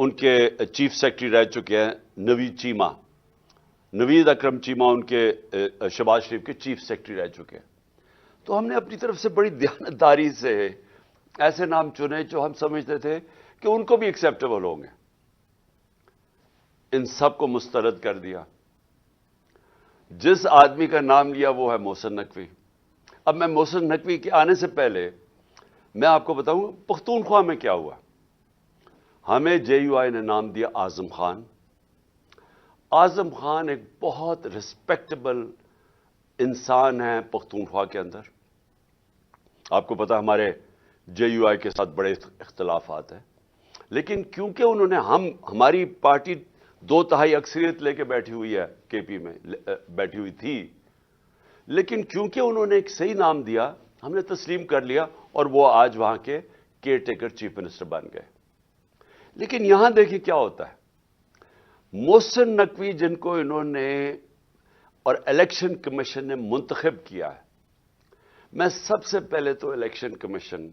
ان کے chief secretary رہ چکے ہیں نوید اکرم چیمہ ان کے شہباز شریف کے چیف سیکرٹری رہ چکے ہیں. تو ہم نے اپنی طرف سے بڑی دیانتداری سے ایسے نام چنے جو ہم سمجھتے تھے کہ ان کو بھی ایکسیپٹیبل ہوں گے. ان سب کو مسترد کر دیا. جس آدمی کا نام لیا وہ ہے محسن نقوی. اب میں محسن نقوی کے آنے سے پہلے میں آپ کو بتاؤں پختونخوا میں کیا ہوا. ہمیں جے یو آئی نے نام دیا اعظم خان. اعظم خان ایک بہت ریسپیکٹیبل انسان ہے پختونخوا کے اندر. آپ کو پتا ہمارے جے یو آئی کے ساتھ بڑے اختلافات ہیں، لیکن کیونکہ انہوں نے ہماری پارٹی 2/3 اکثریت لے کے بیٹھی ہوئی ہے، کے پی میں بیٹھی ہوئی تھی، لیکن کیونکہ انہوں نے ایک صحیح نام دیا ہم نے تسلیم کر لیا اور وہ آج وہاں کے کیئر ٹیکر چیف منسٹر بن گئے. لیکن یہاں دیکھیں کیا ہوتا ہے. محسن نقوی جن کو انہوں نے اور الیکشن کمیشن نے منتخب کیا ہے، میں سب سے پہلے تو الیکشن کمیشن،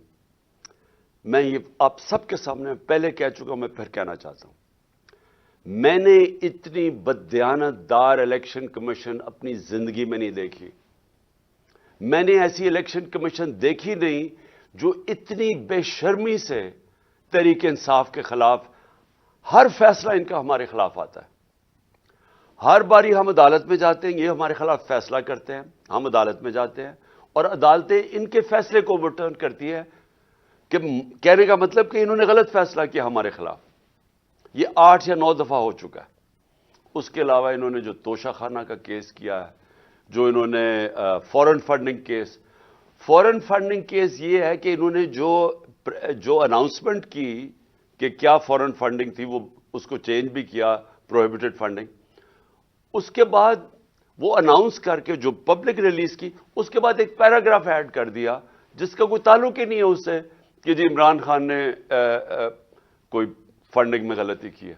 میں یہ آپ سب کے سامنے پہلے کہہ چکا ہوں، میں پھر کہنا چاہتا ہوں، میں نے اتنی بددیانت دار الیکشن کمیشن اپنی زندگی میں نہیں دیکھی. میں نے ایسی الیکشن کمیشن دیکھی نہیں جو اتنی بے شرمی سے تحریک انصاف کے خلاف ہر فیصلہ ان کا ہمارے خلاف آتا ہے. ہر باری ہم عدالت میں جاتے ہیں، یہ ہمارے خلاف فیصلہ کرتے ہیں، ہم عدالت میں جاتے ہیں اور عدالتیں ان کے فیصلے کو اوورٹرن کرتی ہے، کہ کہنے کا مطلب کہ انہوں نے غلط فیصلہ کیا ہمارے خلاف. یہ 8 یا 9 دفعہ ہو چکا ہے. اس کے علاوہ انہوں نے جو توشہ خانہ کا کیس کیا ہے، جو انہوں نے فورن فنڈنگ کیس یہ ہے کہ انہوں نے جو اناؤنسمنٹ کی کہ کیا فورن فنڈنگ تھی وہ اس کو چینج بھی کیا، پروہیبٹڈ فنڈنگ. اس کے بعد وہ اناؤنس کر کے جو پبلک ریلیز کی، اس کے بعد ایک پیراگراف ایڈ کر دیا جس کا کوئی تعلق ہی نہیں ہے اس سے کہ جی عمران خان نے کوئی فنڈنگ میں غلطی کی ہے.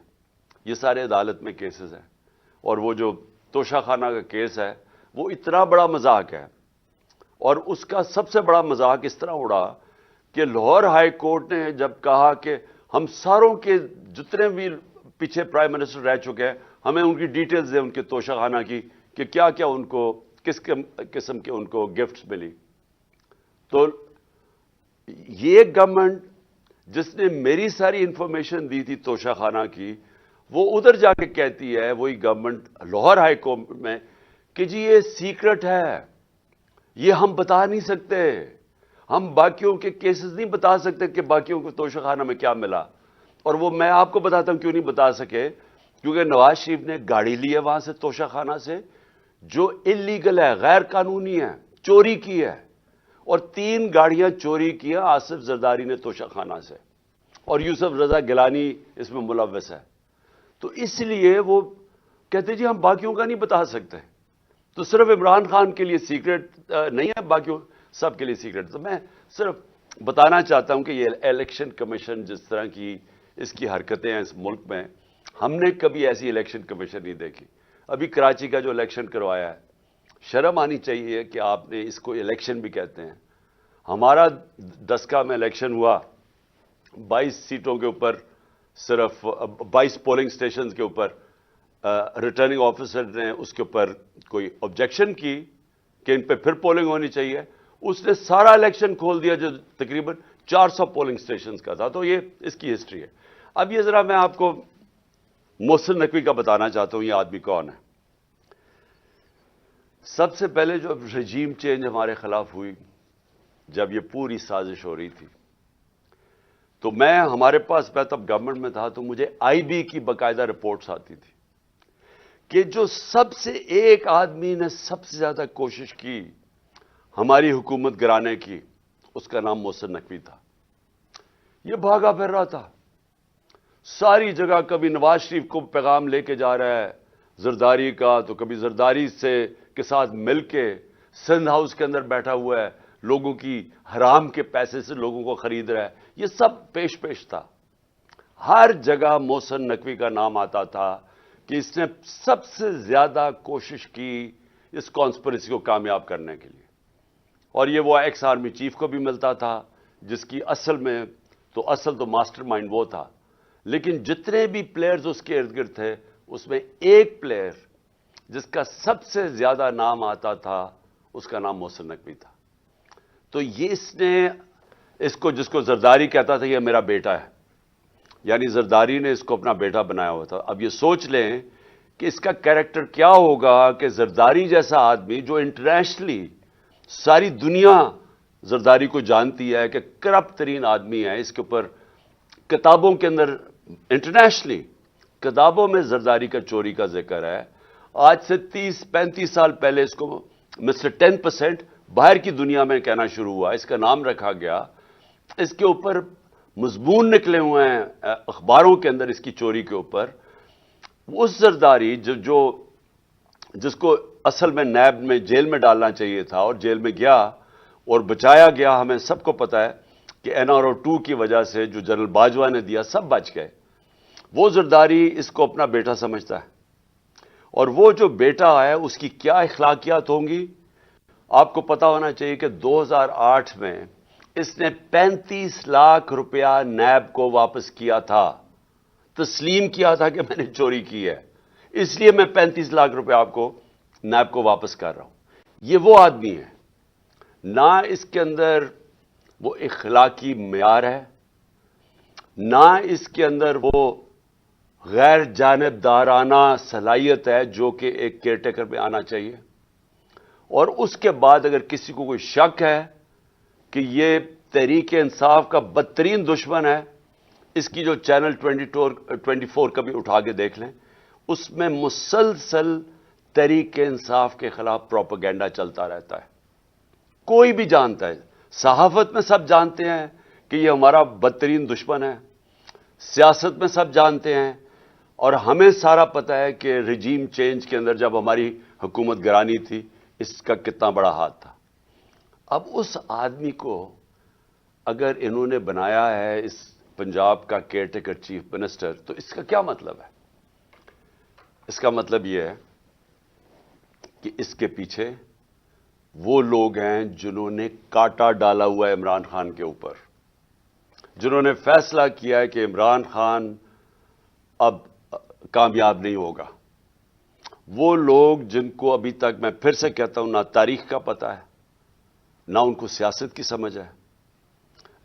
یہ سارے عدالت میں کیسز ہیں. اور وہ جو توشہ خانہ کا کیس ہے وہ اتنا بڑا مذاق ہے، اور اس کا سب سے بڑا مذاق اس طرح اڑا کہ لاہور ہائی کورٹ نے جب کہا کہ ہم ساروں کے جتنے بھی پیچھے پرائم منسٹر رہ چکے ہیں ہمیں ان کی ڈیٹیلز دیں ان کے توشہ خانہ کی کہ کیا کیا ان کو کس قسم کے ان کو گفٹس ملی. تو یہ گورنمنٹ جس نے میری ساری انفارمیشن دی تھی توشہ خانہ کی، وہ ادھر جا کے کہتی ہے وہی گورنمنٹ لاہور ہائی کورٹ میں کہ جی یہ سیکرٹ ہے، یہ ہم بتا نہیں سکتے، ہم باقیوں کے کیسز نہیں بتا سکتے کہ باقیوں کو توشہ خانہ میں کیا ملا. اور وہ میں آپ کو بتاتا ہوں کیوں نہیں بتا سکے، کیونکہ نواز شریف نے گاڑی لی ہے وہاں سے توشہ خانہ سے جو اللیگل ہے، غیر قانونی ہے، چوری کی ہے، اور 3 گاڑیاں چوری کی ہیں آصف زرداری نے توشہ خانہ سے، اور یوسف رضا گیلانی اس میں ملوث ہے. تو اس لیے وہ کہتے جی ہم باقیوں کا نہیں بتا سکتے. تو صرف عمران خان کے لیے سیکرٹ نہیں ہے، باقیوں سب کے لیے سیکرٹ. تو میں صرف بتانا چاہتا ہوں کہ یہ الیکشن کمیشن جس طرح کی اس کی حرکتیں ہیں اس ملک میں، ہم نے کبھی ایسی الیکشن کمیشن نہیں دیکھی. ابھی کراچی کا جو الیکشن کروایا ہے، شرم آنی چاہیے کہ آپ نے اس کو الیکشن بھی کہتے ہیں. ہمارا دسکا میں الیکشن ہوا، 22 سیٹوں کے اوپر، صرف 22 پولنگ سٹیشنز کے اوپر ریٹرننگ آفیسر نے اس کے اوپر کوئی آبجیکشن کی کہ ان پہ پھر پولنگ ہونی چاہیے. اس نے سارا الیکشن کھول دیا جو تقریباً 400 پولنگ سٹیشنز کا تھا. تو یہ اس کی ہسٹری ہے. اب یہ ذرا میں آپ کو محسن نقوی کا بتانا چاہتا ہوں یہ آدمی کون ہے. سب سے پہلے جو رجیم چینج ہمارے خلاف ہوئی، جب یہ پوری سازش ہو رہی تھی، تو ہمارے پاس میں تب گورنمنٹ میں تھا، تو مجھے آئی بی کی باقاعدہ رپورٹس آتی تھی کہ جو سب سے ایک آدمی نے سب سے زیادہ کوشش کی ہماری حکومت گرانے کی، اس کا نام محسن نقوی تھا. یہ بھاگا پھر رہا تھا ساری جگہ، کبھی نواز شریف کو پیغام لے کے جا رہا ہے زرداری کا، تو کبھی زرداری کے ساتھ مل کے سندھ ہاؤس کے اندر بیٹھا ہوا ہے، لوگوں کی حرام کے پیسے سے لوگوں کو خرید رہا ہے. یہ سب پیش تھا. ہر جگہ محسن نقوی کا نام آتا تھا کہ اس نے سب سے زیادہ کوشش کی اس کانسپریسی کو کامیاب کرنے کے لیے. اور یہ وہ ایکس آرمی چیف کو بھی ملتا تھا جس کی اصل تو ماسٹر مائنڈ وہ تھا. لیکن جتنے بھی پلیئرز اس کے ارد گرد تھے اس میں ایک پلیئر جس کا سب سے زیادہ نام آتا تھا اس کا نام محسن نقوی تھا. تو یہ اس کو جس کو زرداری کہتا تھا یہ میرا بیٹا ہے، یعنی زرداری نے اس کو اپنا بیٹا بنایا ہوا تھا. اب یہ سوچ لیں کہ اس کا کیریکٹر کیا ہوگا کہ زرداری جیسا آدمی جو انٹرنیشنلی ساری دنیا زرداری کو جانتی ہے کہ کرپٹ ترین آدمی ہے، اس کے اوپر کتابوں کے اندر انٹرنیشنلی کتابوں میں زرداری کا چوری کا ذکر ہے. آج سے 30-35 سال پہلے اس کو مسٹر 10% باہر کی دنیا میں کہنا شروع ہوا، اس کا نام رکھا گیا. اس کے اوپر مضمون نکلے ہوئے ہیں اخباروں کے اندر اس کی چوری کے اوپر. اس زرداری جس کو اصل میں نیب میں جیل میں ڈالنا چاہیے تھا اور جیل میں گیا اور بچایا گیا، ہمیں سب کو پتا ہے کہ NRO 2 کی وجہ سے جو جنرل باجوہ نے دیا سب بچ گئے. وہ زرداری اس کو اپنا بیٹا سمجھتا ہے، اور وہ جو بیٹا ہے اس کی کیا اخلاقیات ہوں گی آپ کو پتا ہونا چاہیے کہ 2008 میں اس نے 35 لاکھ روپیہ نیب کو واپس کیا تھا، تسلیم کیا تھا کہ میں نے چوری کی ہے، اس لیے میں 35 لاکھ روپے آپ کو نیب کو واپس کر رہا ہوں. یہ وہ آدمی ہے، نہ اس کے اندر وہ اخلاقی معیار ہے، نہ اس کے اندر وہ غیر جانبدارانہ صلاحیت ہے جو کہ ایک کیئر ٹیکر میں آنا چاہیے. اور اس کے بعد اگر کسی کو کوئی شک ہے کہ یہ تحریک انصاف کا بدترین دشمن ہے، اس کی جو چینل 24 کا بھی اٹھا کے دیکھ لیں، اس میں مسلسل تحریک انصاف کے خلاف پروپیگنڈا چلتا رہتا ہے. کوئی بھی جانتا ہے، صحافت میں سب جانتے ہیں کہ یہ ہمارا بدترین دشمن ہے، سیاست میں سب جانتے ہیں، اور ہمیں سارا پتہ ہے کہ رجیم چینج کے اندر جب ہماری حکومت گرانی تھی اس کا کتنا بڑا ہاتھ تھا. اب اس آدمی کو اگر انہوں نے بنایا ہے اس پنجاب کا کیئر ٹیکر چیف منسٹر، تو اس کا کیا مطلب ہے؟ اس کا مطلب یہ ہے کہ اس کے پیچھے وہ لوگ ہیں جنہوں نے کاٹا ڈالا ہوا ہے عمران خان کے اوپر، جنہوں نے فیصلہ کیا ہے کہ عمران خان اب کامیاب نہیں ہوگا. وہ لوگ جن کو ابھی تک میں پھر سے کہتا ہوں نہ تاریخ کا پتہ ہے، نہ ان کو سیاست کی سمجھ ہے،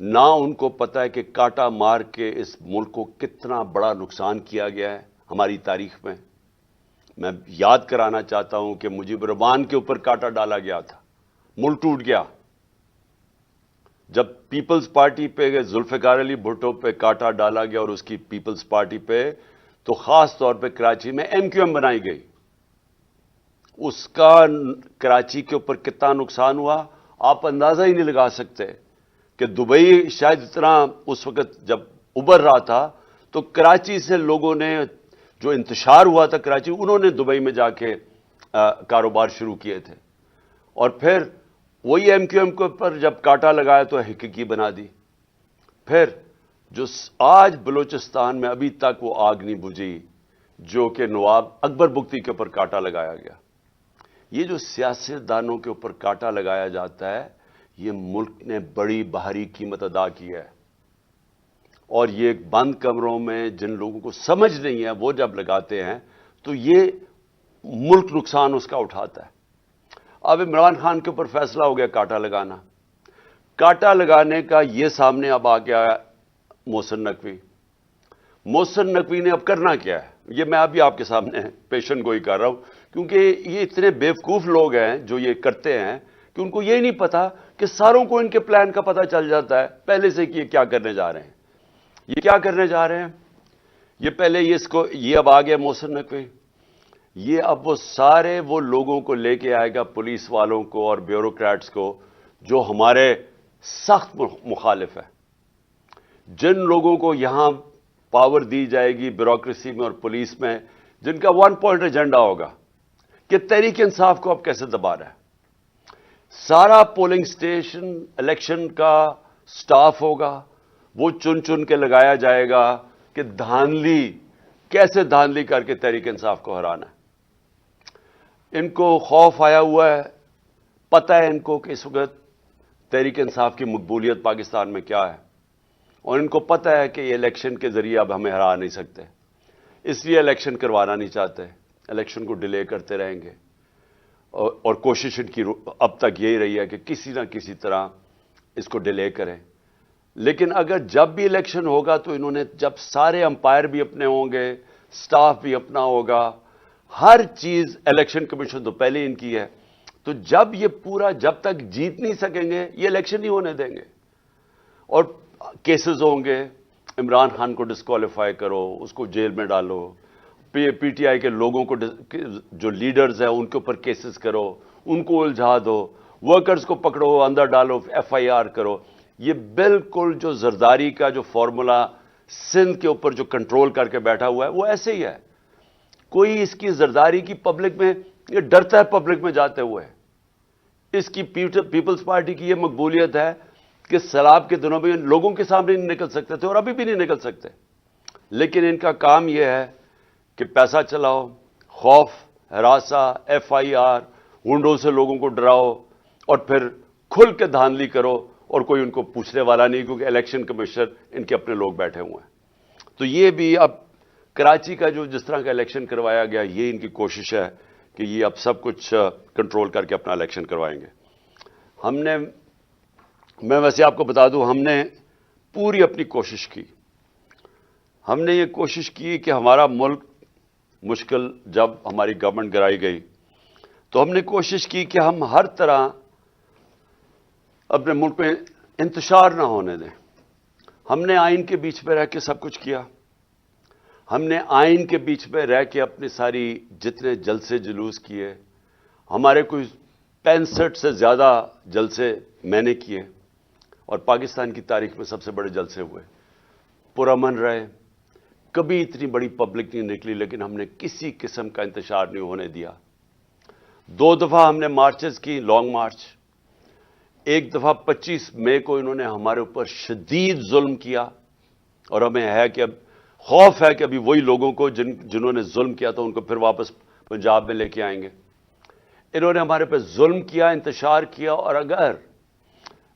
نہ ان کو پتہ ہے کہ کاٹا مار کے اس ملک کو کتنا بڑا نقصان کیا گیا ہے ہماری تاریخ میں. میں یاد کرانا چاہتا ہوں کہ مجیب الرحمان کے اوپر کاٹا ڈالا گیا تھا، ملک ٹوٹ گیا. جب پیپلز پارٹی پہ ذوالفقار علی بھٹو پہ کاٹا ڈالا گیا اور اس کی پیپلز پارٹی پہ، تو خاص طور پہ کراچی میں MQM بنائی گئی. اس کا کراچی کے اوپر کتنا نقصان ہوا آپ اندازہ ہی نہیں لگا سکتے. کہ دبئی شاید اتنا اس وقت جب ابھر رہا تھا تو کراچی سے لوگوں نے جو انتشار ہوا تھا کراچی، انہوں نے دبئی میں جا کے کاروبار شروع کیے تھے، اور پھر وہی MQM کے اوپر جب کاٹا لگایا تو حقیقی بنا دی. پھر جو آج بلوچستان میں ابھی تک وہ آگ نہیں بجھی جو کہ نواب اکبر بگٹی کے اوپر کاٹا لگایا گیا. یہ جو سیاستدانوں کے اوپر کاٹا لگایا جاتا ہے، یہ ملک نے بڑی بھاری قیمت ادا کی ہے. اور یہ بند کمروں میں جن لوگوں کو سمجھ نہیں ہے وہ جب لگاتے ہیں تو یہ ملک نقصان اس کا اٹھاتا ہے. اب عمران خان کے اوپر فیصلہ ہو گیا کاٹا لگانا. کاٹا لگانے کا یہ سامنے اب آ گیا محسن نقوی. محسن نقوی نے اب کرنا کیا ہے، یہ میں ابھی آپ کے سامنے پیشن گوئی کر رہا ہوں، کیونکہ یہ اتنے بیوقوف لوگ ہیں جو یہ کرتے ہیں کہ ان کو یہ نہیں پتا کہ ساروں کو ان کے پلان کا پتہ چل جاتا ہے پہلے سے کہ یہ کیا کرنے جا رہے ہیں. یہ کیا کرنے جا رہے ہیں؟ یہ پہلے یہ اب آ گیا محسن نقوی. یہ اب وہ سارے وہ لوگوں کو لے کے آئے گا، پولیس والوں کو اور بیوروکریٹس کو جو ہمارے سخت مخالف ہیں، جن لوگوں کو یہاں پاور دی جائے گی بیوروکریسی میں اور پولیس میں، جن کا 1 پوائنٹ ایجنڈا ہوگا کہ تحریک انصاف کو اب کیسے دبا رہا ہے. سارا پولنگ سٹیشن الیکشن کا سٹاف ہوگا، وہ چن چن کے لگایا جائے گا کہ کیسے دھاندلی کر کے تحریک انصاف کو ہرانا ہے. ان کو خوف آیا ہوا ہے، پتہ ہے ان کو کہ اس وقت تحریک انصاف کی مقبولیت پاکستان میں کیا ہے. اور ان کو پتہ ہے کہ یہ الیکشن کے ذریعے اب ہمیں ہرا نہیں سکتے، اس لیے الیکشن کروانا نہیں چاہتے، الیکشن کو ڈیلے کرتے رہیں گے، اور کوشش ان کی اب تک یہی رہی ہے کہ کسی نہ کسی طرح اس کو ڈیلے کریں۔ لیکن اگر جب بھی الیکشن ہوگا تو انہوں نے، جب سارے امپائر بھی اپنے ہوں گے، سٹاف بھی اپنا ہوگا، ہر چیز الیکشن کمیشن تو پہلے ان کی ہے، تو جب یہ پورا، جب تک جیت نہیں سکیں گے یہ الیکشن نہیں ہونے دیں گے، اور کیسز ہوں گے، عمران خان کو ڈسکوالیفائی کرو، اس کو جیل میں ڈالو، پی ٹی آئی کے لوگوں کو، جو لیڈرز ہیں ان کے اوپر کیسز کرو، ان کو الجھا دو، ورکرز کو پکڑو اندر ڈالو، ایف آئی آر کرو۔ یہ بالکل جو زرداری کا جو فارمولا سندھ کے اوپر جو کنٹرول کر کے بیٹھا ہوا ہے وہ ایسے ہی ہے۔ کوئی اس کی زرداری کی پبلک میں، یہ ڈرتا ہے پبلک میں جاتے ہوئے۔ اس کی پیپلز پارٹی کی یہ مقبولیت ہے کہ سیلاب کے دنوں میں لوگوں کے سامنے نہیں نکل سکتے تھے اور ابھی بھی نہیں نکل سکتے، لیکن ان کا کام یہ ہے کہ پیسہ چلاؤ، خوف، ہراساں، ایف آئی آر، ونڈو سے لوگوں کو ڈراؤ، اور پھر کھل کے دھاندلی کرو، اور کوئی ان کو پوچھنے والا نہیں، کیونکہ الیکشن کمیشنر ان کے اپنے لوگ بیٹھے ہوئے ہیں۔ تو یہ بھی اب کراچی کا جو جس طرح کا الیکشن کروایا گیا، یہ ان کی کوشش ہے کہ یہ اب سب کچھ کنٹرول کر کے اپنا الیکشن کروائیں گے۔ میں ویسے آپ کو بتا دوں، ہم نے پوری اپنی کوشش کی، ہم نے یہ کوشش کی کہ ہمارا ملک مشکل، جب ہماری گورنمنٹ گرائی گئی تو ہم نے کوشش کی کہ ہم ہر طرح اپنے ملک میں انتشار نہ ہونے دیں۔ ہم نے آئین کے بیچ میں رہ کے سب کچھ کیا، ہم نے آئین کے بیچ میں رہ کے اپنی ساری جتنے جلسے جلوس کیے، ہمارے کوئی 65 سے زیادہ جلسے میں نے کیے، اور پاکستان کی تاریخ میں سب سے بڑے جلسے ہوئے، پرامن رہے، کبھی اتنی بڑی پبلک نہیں نکلی، لیکن ہم نے کسی قسم کا انتشار نہیں ہونے دیا۔ 2 دفعہ ہم نے مارچز کی، لانگ مارچ، ایک دفعہ 25 مئی کو انہوں نے ہمارے اوپر شدید ظلم کیا، اور ہمیں ہے کہ اب خوف ہے کہ ابھی وہی لوگوں کو جنہوں نے ظلم کیا تھا ان کو پھر واپس پنجاب میں لے کے آئیں گے۔ انہوں نے ہمارے پہ ظلم کیا، انتشار کیا، اور اگر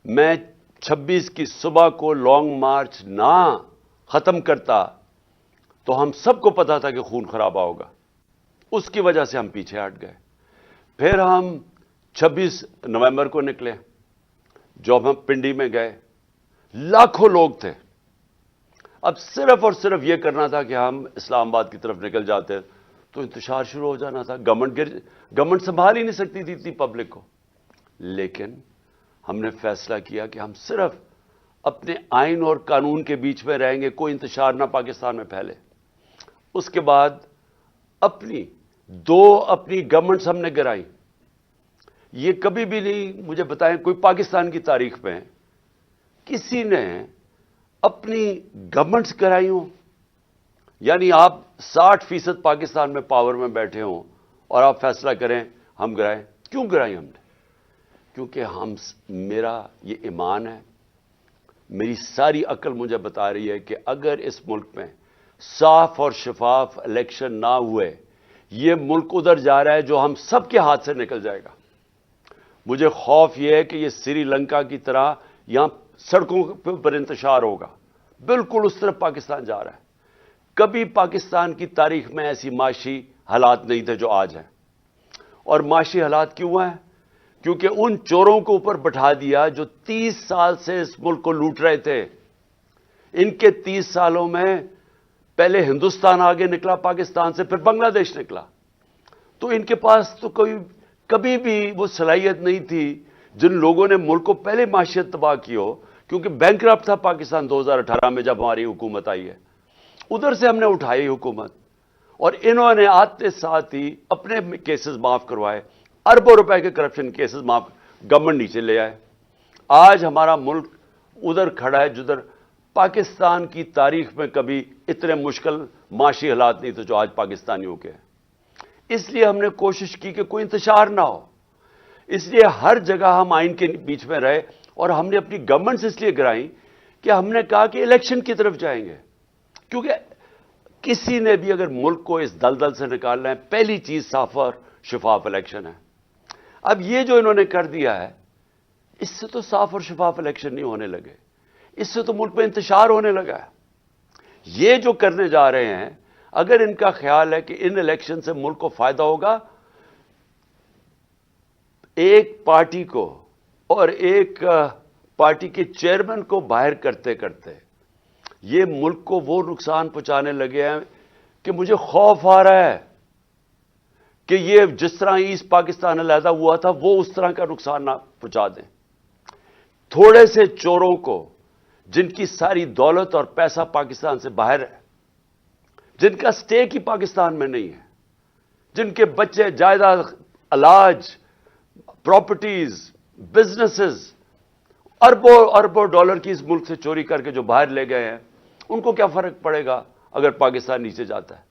میں 26 کی صبح کو لانگ مارچ نہ ختم کرتا تو ہم سب کو پتا تھا کہ خون خرابہ ہوگا، اس کی وجہ سے ہم پیچھے ہٹ گئے۔ پھر ہم 26 نومبر کو نکلے، جب ہم پنڈی میں گئے، لاکھوں لوگ تھے، اب صرف اور صرف یہ کرنا تھا کہ ہم اسلام آباد کی طرف نکل جاتے تو انتشار شروع ہو جانا تھا، گورنمنٹ سنبھال ہی نہیں سکتی تھی اتنی پبلک کو۔ لیکن ہم نے فیصلہ کیا کہ ہم صرف اپنے آئین اور قانون کے بیچ میں رہیں گے، کوئی انتشار نہ پاکستان میں پھیلے۔ اس کے بعد اپنی گورنمنٹس ہم نے گرائی، یہ کبھی بھی نہیں، مجھے بتائیں کوئی پاکستان کی تاریخ میں کسی نے اپنی گورنمنٹس گرائی ہوں؟ یعنی آپ 60% پاکستان میں پاور میں بیٹھے ہوں اور آپ فیصلہ کریں ہم گرائیں۔ کیوں گرائی ہم نے؟ کیونکہ میرا یہ ایمان ہے، میری ساری عقل مجھے بتا رہی ہے کہ اگر اس ملک میں صاف اور شفاف الیکشن نہ ہوئے، یہ ملک ادھر جا رہا ہے جو ہم سب کے ہاتھ سے نکل جائے گا۔ مجھے خوف یہ ہے کہ یہ سری لنکا کی طرح یہاں سڑکوں پر انتشار ہوگا، بالکل اس طرف پاکستان جا رہا ہے۔ کبھی پاکستان کی تاریخ میں ایسی معاشی حالات نہیں تھے جو آج ہیں، اور معاشی حالات کیوں ہیں؟ کیونکہ ان چوروں کو اوپر بٹھا دیا جو 30 سال سے اس ملک کو لوٹ رہے تھے۔ ان کے 30 سالوں میں پہلے ہندوستان آگے نکلا پاکستان سے، پھر بنگلہ دیش نکلا، تو ان کے پاس تو کبھی بھی وہ صلاحیت نہیں تھی جن لوگوں نے ملک کو پہلے معیشت تباہ کی ہو، کیونکہ بینکرپٹ تھا پاکستان 2018 میں جب ہماری حکومت آئی ہے، ادھر سے ہم نے اٹھائی حکومت، اور انہوں نے آتے ساتھ ہی اپنے کیسز معاف کروائے، اربوں روپے کے کرپشن کیسز معاف، گورنمنٹ نیچے لے آئے۔ آج ہمارا ملک ادھر کھڑا ہے جدھر پاکستان کی تاریخ میں کبھی اتنے مشکل معاشی حالات نہیں تھے جو آج پاکستانیوں کے ہیں۔ اس لیے ہم نے کوشش کی کہ کوئی انتشار نہ ہو، اس لیے ہر جگہ ہم آئین کے بیچ میں رہے، اور ہم نے اپنی گورنمنٹس اس لیے گرائیں کہ ہم نے کہا کہ الیکشن کی طرف جائیں گے، کیونکہ کسی نے بھی اگر ملک کو اس دلدل سے نکالنا ہے، پہلی چیز صاف اور شفاف الیکشن ہے۔ اب یہ جو انہوں نے کر دیا ہے، اس سے تو صاف اور شفاف الیکشن نہیں ہونے لگے، اس سے تو ملک میں انتشار ہونے لگا ہے. یہ جو کرنے جا رہے ہیں، اگر ان کا خیال ہے کہ ان الیکشن سے ملک کو فائدہ ہوگا، ایک پارٹی کو اور ایک پارٹی کے چیئرمین کو باہر کرتے کرتے یہ ملک کو وہ نقصان پہنچانے لگے ہیں کہ مجھے خوف آ رہا ہے کہ یہ جس طرح ایسٹ پاکستان علیحدہ ہوا تھا وہ اس طرح کا نقصان نہ پہنچا دیں. تھوڑے سے چوروں کو، جن کی ساری دولت اور پیسہ پاکستان سے باہر ہے، جن کا سٹیک ہی پاکستان میں نہیں ہے، جن کے بچے جائیداد، علاج، پراپرٹیز، بزنسز اربوں اربوں ڈالر کی اس ملک سے چوری کر کے جو باہر لے گئے ہیں، ان کو کیا فرق پڑے گا اگر پاکستان نیچے جاتا ہے؟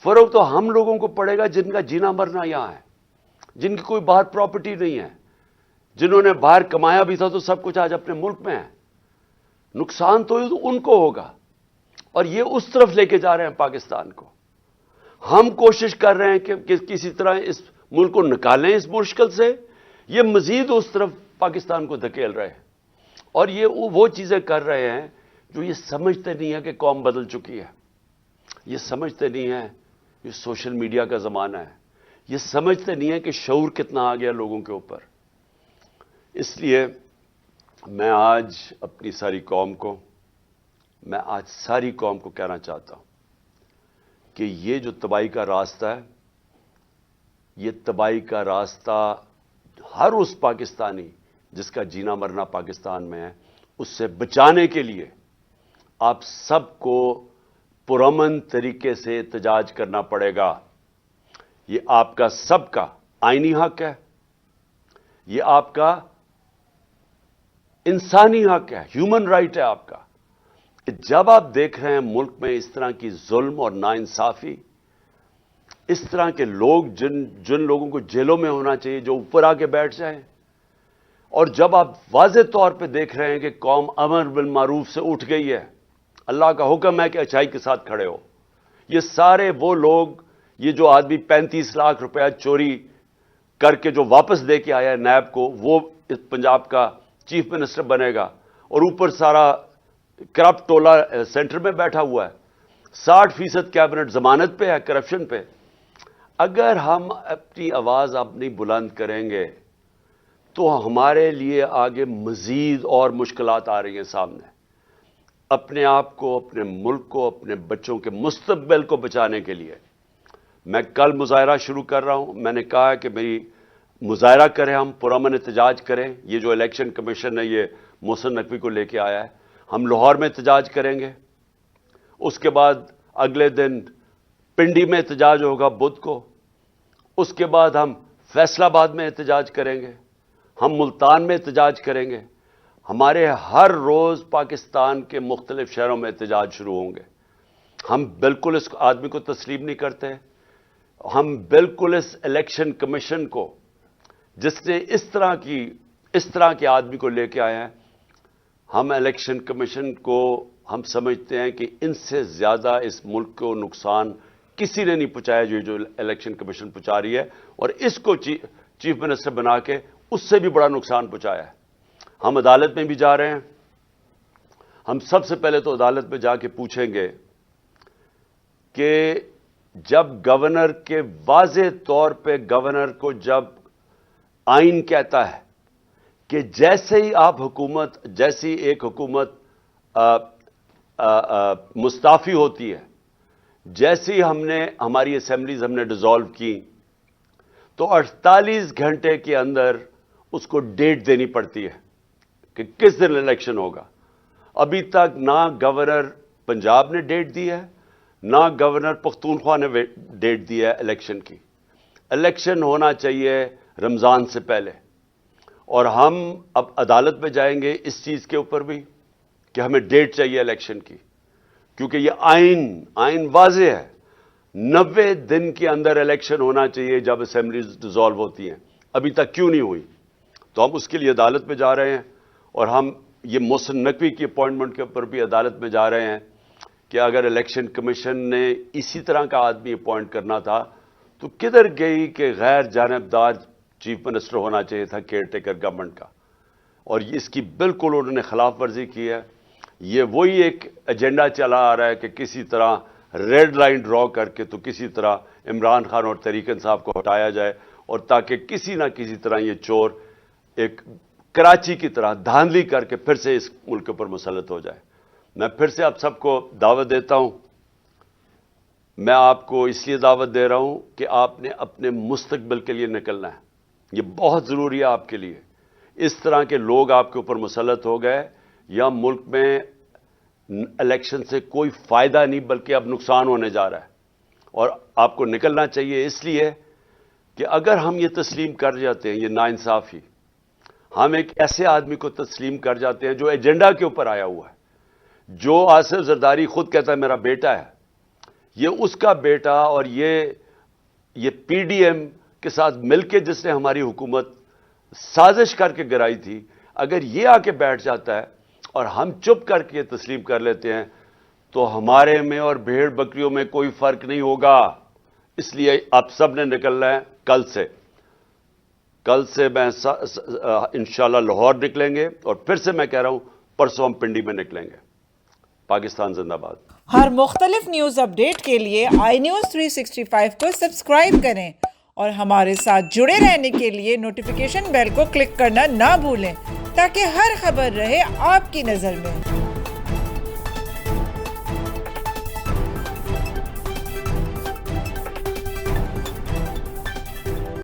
فرق تو ہم لوگوں کو پڑے گا جن کا جینا مرنا یہاں ہے، جن کی کوئی باہر پراپرٹی نہیں ہے، جنہوں نے باہر کمایا بھی تھا تو سب کچھ آج اپنے ملک میں ہے. نقصان تو ان کو ہوگا، اور یہ اس طرف لے کے جا رہے ہیں پاکستان کو. ہم کوشش کر رہے ہیں کہ کسی طرح اس ملک کو نکالیں اس مشکل سے، یہ مزید اس طرف پاکستان کو دھکیل رہے ہیں. اور یہ وہ چیزیں کر رہے ہیں جو یہ سمجھتے نہیں ہیں کہ قوم بدل چکی ہے. یہ سمجھتے نہیں ہیں یہ سوشل میڈیا کا زمانہ ہے. یہ سمجھتے نہیں ہیں کہ شعور کتنا آ گیا لوگوں کے اوپر. اس لیے میں آج اپنی ساری قوم کو کہنا چاہتا ہوں کہ یہ جو تباہی کا راستہ ہے، یہ تباہی کا راستہ ہر اس پاکستانی جس کا جینا مرنا پاکستان میں ہے، اس سے بچانے کے لیے آپ سب کو پرامن طریقے سے احتجاج کرنا پڑے گا. یہ آپ کا سب کا آئینی حق ہے، یہ آپ کا انسانی حق ہے، ہیومن رائٹ ہے آپ کا. جب آپ دیکھ رہے ہیں ملک میں اس طرح کی ظلم اور ناانصافی، اس طرح کے لوگ جن لوگوں کو جیلوں میں ہونا چاہیے جو اوپر آ کے بیٹھ جائیں، اور جب آپ واضح طور پہ دیکھ رہے ہیں کہ قوم امر بالمعروف سے اٹھ گئی ہے، اللہ کا حکم ہے کہ اچھائی کے ساتھ کھڑے ہو. یہ سارے وہ لوگ، یہ جو آدمی 35 لاکھ روپیہ چوری کر کے جو واپس دے کے آیا ہے نیب کو، وہ اس پنجاب کا چیف منسٹر بنے گا، اور اوپر سارا کرپٹ ٹولہ سینٹر میں بیٹھا ہوا ہے. 60% کیبنٹ ضمانت پہ ہے کرپشن پہ. اگر ہم اپنی آواز اب نہیں بلند کریں گے تو ہمارے لیے آگے مزید اور مشکلات آ رہی ہیں سامنے. اپنے آپ کو، اپنے ملک کو، اپنے بچوں کے مستقبل کو بچانے کے لیے میں کل مظاہرہ شروع کر رہا ہوں. میں نے کہا کہ میری مظاہرہ کریں، ہم پرامن احتجاج کریں. یہ جو الیکشن کمیشن ہے یہ محسن نقوی کو لے کے آیا ہے، ہم لاہور میں احتجاج کریں گے. اس کے بعد اگلے دن پنڈی میں احتجاج ہوگا بدھ کو. اس کے بعد ہم فیصل آباد میں احتجاج کریں گے، ہم ملتان میں احتجاج کریں گے. ہمارے ہر روز پاکستان کے مختلف شہروں میں احتجاج شروع ہوں گے. ہم بالکل اس آدمی کو تسلیم نہیں کرتے. ہم بالکل اس الیکشن کمیشن کو، جس نے اس طرح کے آدمی کو لے کے آئے ہیں، ہم الیکشن کمیشن کو ہم سمجھتے ہیں کہ ان سے زیادہ اس ملک کو نقصان کسی نے نہیں پہنچایا جو الیکشن کمیشن پہنچا رہی ہے، اور اس کو چیف منسٹر بنا کے اس سے بھی بڑا نقصان پہنچایا ہے. ہم عدالت میں بھی جا رہے ہیں. ہم سب سے پہلے تو عدالت میں جا کے پوچھیں گے کہ جب گورنر کے واضح طور پہ گورنر کو جب آئین کہتا ہے کہ جیسے ہی جیسی ایک حکومت مستعفی ہوتی ہے، جیسے ہی ہماری اسمبلیز ہم نے ڈیزالو کی تو 48 گھنٹے کے اندر اس کو ڈیٹ دینی پڑتی ہے کہ کس دن الیکشن ہوگا. ابھی تک نہ گورنر پنجاب نے ڈیٹ دی ہے، نہ گورنر پختونخوا نے ڈیٹ دی ہے الیکشن کی. الیکشن ہونا چاہیے رمضان سے پہلے، اور ہم اب عدالت میں جائیں گے اس چیز کے اوپر بھی کہ ہمیں ڈیٹ چاہیے الیکشن کی، کیونکہ یہ آئین واضح ہے. 90 دن کے اندر الیکشن ہونا چاہیے جب اسمبلیز ڈیزالو ہوتی ہیں. ابھی تک کیوں نہیں ہوئی؟ تو ہم اس کے لیے عدالت میں جا رہے ہیں، اور ہم یہ محسن نقوی کی اپوائنٹمنٹ کے اوپر بھی عدالت میں جا رہے ہیں کہ اگر الیکشن کمیشن نے اسی طرح کا آدمی اپوائنٹ کرنا تھا تو کدھر گئی کہ غیر جانبدار چیف منسٹر ہونا چاہیے تھا کیئر ٹیکر گورنمنٹ کا. اور اس کی بالکل انہوں نے خلاف ورزی کی ہے. یہ وہی ایک ایجنڈا چلا آ رہا ہے کہ کسی طرح ریڈ لائن ڈرا کر کے تو کسی طرح عمران خان اور طریق انصاف کو ہٹایا جائے، اور تاکہ کسی نہ کسی طرح یہ چور ایک کراچی کی طرح دھاندلی کر کے پھر سے اس ملک پر مسلط ہو جائے۔ میں پھر سے آپ سب کو دعوت دیتا ہوں، میں آپ کو اس لیے دعوت دے رہا ہوں کہ آپ نے اپنے مستقبل کے لیے نکلنا ہے، یہ بہت ضروری ہے آپ کے لیے۔ اس طرح کے لوگ آپ کے اوپر مسلط ہو گئے، یا ملک میں الیکشن سے کوئی فائدہ نہیں بلکہ اب نقصان ہونے جا رہا ہے، اور آپ کو نکلنا چاہیے اس لیے کہ اگر ہم یہ تسلیم کر جاتے ہیں، یہ ناانصافی، ہم ایک ایسے آدمی کو تسلیم کر جاتے ہیں جو ایجنڈا کے اوپر آیا ہوا ہے، جو آصف زرداری خود کہتا ہے میرا بیٹا ہے، یہ اس کا بیٹا، اور یہ پی ڈی ایم کے ساتھ مل کے جس نے ہماری حکومت سازش کر کے گرائی تھی، اگر یہ آ کے بیٹھ جاتا ہے اور ہم چپ کر کے تسلیم کر لیتے ہیں تو ہمارے میں اور بھیڑ بکریوں میں کوئی فرق نہیں ہوگا۔ اس لیے آپ سب نے نکلنا ہے کل سے میں انشاءاللہ لاہور نکلیں گے، اور پھر سے میں کہہ رہا ہوں پرسوں ہم پنڈی میں نکلیں گے۔ پاکستان زندہ باد۔ ہر مختلف نیوز اپڈیٹ کے لیے آئی نیوز 365 کو سبسکرائب کریں، اور ہمارے ساتھ جڑے رہنے کے لیے نوٹیفیکیشن بیل کو کلک کرنا نہ بھولیں تاکہ ہر خبر رہے آپ کی نظر میں۔